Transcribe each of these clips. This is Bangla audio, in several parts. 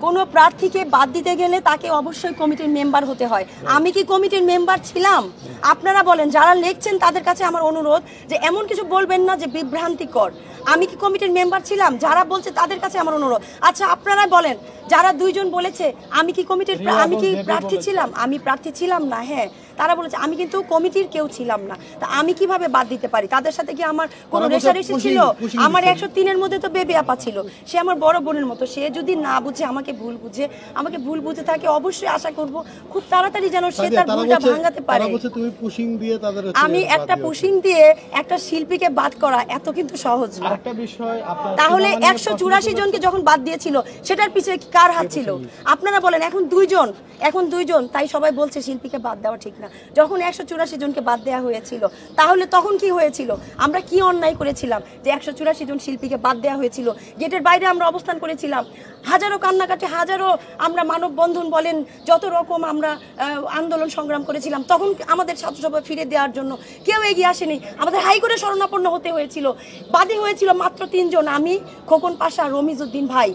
কোনো প্রার্থীকে বাদ দিতে গেলে তাকে অবশ্যই কমিটির মেম্বার হতে হয়। আমি কি কমিটির মেম্বার ছিলাম? আপনারা বলেন, যারা লিখছেন তাদের কাছে আমার অনুরোধ যে এমন কিছু বলবেন না যে বিভ্রান্তিকর। আমি কি কমিটির মেম্বার ছিলাম? যারা বলছে তাদের কাছে আমার অনুরোধ। আচ্ছা, আপনারা বলেন, যারা দুইজন বলেছে আমি কি প্রার্থী ছিলাম? আমি প্রার্থী ছিলাম না। হ্যাঁ, তারা বলেছে আমি কিন্তু কমিটির কেউ ছিলাম না। তা আমি কিভাবে বাদ দিতে পারি? তাদের সাথে কি আমার কোনো রেষারেষি ছিল? আমার 103-এর মধ্যে তো বেবি আপা ছিল, সে আমার বড় বোনের মতো। সে যদি না বুঝে আমাকে ভুল বুঝে থাকে, অবশ্যই আশা করব খুব তাড়াতাড়ি যেন সে তার ভুলটা ভাঙাতে পারে। আমি একটা পুশিং দিয়ে একটা শিল্পীকে বাদ করা এত কিন্তু সহজ না। তাহলে 184 জনকে যখন বাদ দিয়েছিল সেটার পিছনে কার হাত ছিল? আপনারা বলেন। এখন দুইজন তাই সবাই বলছে শিল্পীকে বাদ দেওয়া ঠিক না। যখন 184 জনকে বাদ দেওয়া হয়েছিল, তাহলে তখন কি হয়েছিল? আমরা কি অন্যায় করেছিলাম যে 184 জন শিল্পীকে বাদ দেওয়া হয়েছিল? গেটের বাইরে আমরা অবস্থান করেছিলাম, হাজারো কান্নাকাটি, হাজারো আমরা মানববন্ধন বলেন, যত রকম আমরা আন্দোলন সংগ্রাম করেছিলাম। তখন আমাদের ছাত্রসভা ফিরে দেওয়ার জন্য কেউ এগিয়ে আসেনি। আমাদের হাইকোর্টে শরণাপন্ন হতে হয়েছিল। বাদী হয়েছিল মাত্র 3 জন, আমি, খোকন পাশা, রমিজউদ্দিন ভাই,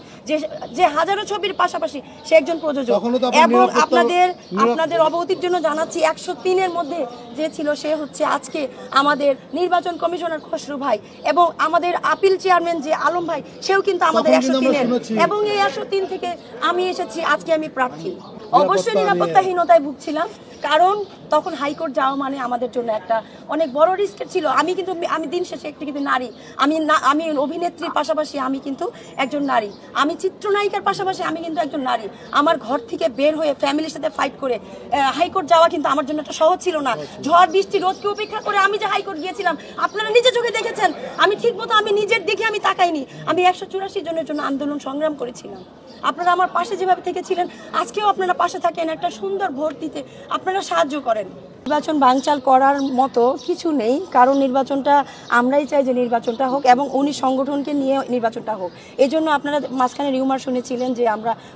যে হাজারো ছবির পাশাপাশি সে একজন প্রযোজক। এবং আপনাদের অবগতির জন্য জানাচ্ছি, 103-এর মধ্যে যে ছিল সে হচ্ছে আজকে আমাদের নির্বাচন কমিশনার খসরু ভাই, এবং আমাদের আপিল চেয়ারম্যান যে আলম ভাই, সেও কিন্তু আমাদের 103-এর। এবং এই 103 থেকে আমি এসেছি, আজকে আমি প্রার্থী। অবশ্যই নিরাপত্তাহীনতায় ভুগছিলাম, কারণ তখন হাইকোর্ট যাওয়া মানে আমাদের জন্য একটা অনেক বড় রিস্কের ছিল। আমি দিন শেষে একটি কিন্তু নারী। আমি অভিনেত্রীর পাশাপাশি আমি কিন্তু একজন নারী। আমি চিত্রনায়িকার পাশাপাশি আমি কিন্তু একজন নারী। আমার ঘর থেকে বের হয়ে ফ্যামিলির সাথে ফাইট করে হাইকোর্ট যাওয়া কিন্তু আমার জন্য একটা সহজ ছিল না। ঝড় বৃষ্টি রোদকে উপেক্ষা করে আমি যে হাইকোর্ট গিয়েছিলাম, আপনারা নিজে চোখে দেখেছেন। আমি ঠিকমতো আমি নিজের দিকে আমি তাকাইনি। আমি 184 জনের জন্য আন্দোলন সংগ্রাম করেছিলাম। আপনারা আমার পাশে যেভাবে থেকেছিলেন, আজকেও আপনারা পাশে থাকেন, একটা সুন্দর ভোট দিতে আপনারা সাহায্য করেন। নির্বাচন বানচাল করার মতো কিছু নেই, কারণ নির্বাচনটা আমরাই চাই যে নির্বাচনটা হোক, এবং উনি সংগঠনকে নিয়ে নির্বাচনটা হোক। এই জন্য আপনারা মাঝখানে রিউমার শুনেছিলেন যে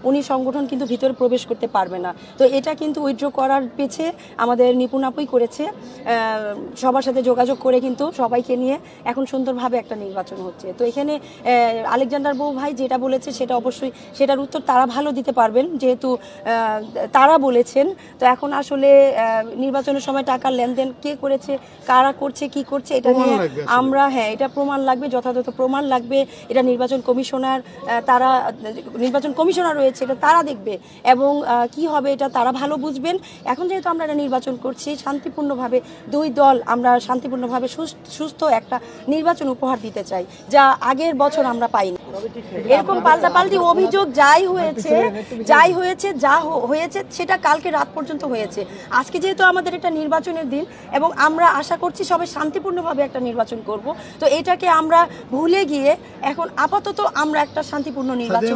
উনি সংগঠন কিন্তু ভিতরে প্রবেশ করতে পারবে না। তো এটা কিন্তু উইথড্র করার পেছে আমাদের নিপুণ আপুই করেছে। সবার সাথে যোগাযোগ করে কিন্তু সবাইকে নিয়ে এখন সুন্দরভাবে একটা নির্বাচন হচ্ছে। তো এখানে আলেকজান্ডার বউ ভাই যেটা বলেছে সেটা অবশ্যই সেটার উত্তর তারা ভালো দিতে পারবেন, যেহেতু তারা বলেছেন। তো এখন আসলে নির্বাচনের সময় টাকার লেনদেন কে করেছে, কারা করছে, কি করছে, এটা নিয়ে আমরা এটা প্রমাণ লাগবে, যথাযথ প্রমাণ লাগবে। এটা নির্বাচন কমিশনার রয়েছে, এটা তারা দেখবে, এবং কি হবে এটা তারা ভালো বুঝবেন। এখন যেহেতু আমরা এটা নির্বাচন করছি শান্তিপূর্ণভাবে, দুই দল আমরা শান্তিপূর্ণভাবে সুস্থ একটা নির্বাচন উপহার দিতে চাই, যা আগের বছর আমরা পাইনি। এরকম পাল্টাপাল্টি অভিযোগ যাই হয়েছে সেটা কালকে রাত পর্যন্ত হয়েছে। আজকে যেহেতু আমাদের একটা নির্বাচনের দিন, এবং আমরা আশা করছি সবাই শান্তিপূর্ণভাবে একটা নির্বাচন করব, তো এটাকে আমরা ভুলে গিয়ে এখন আপাতত আমরা একটা শান্তিপূর্ণ নির্বাচন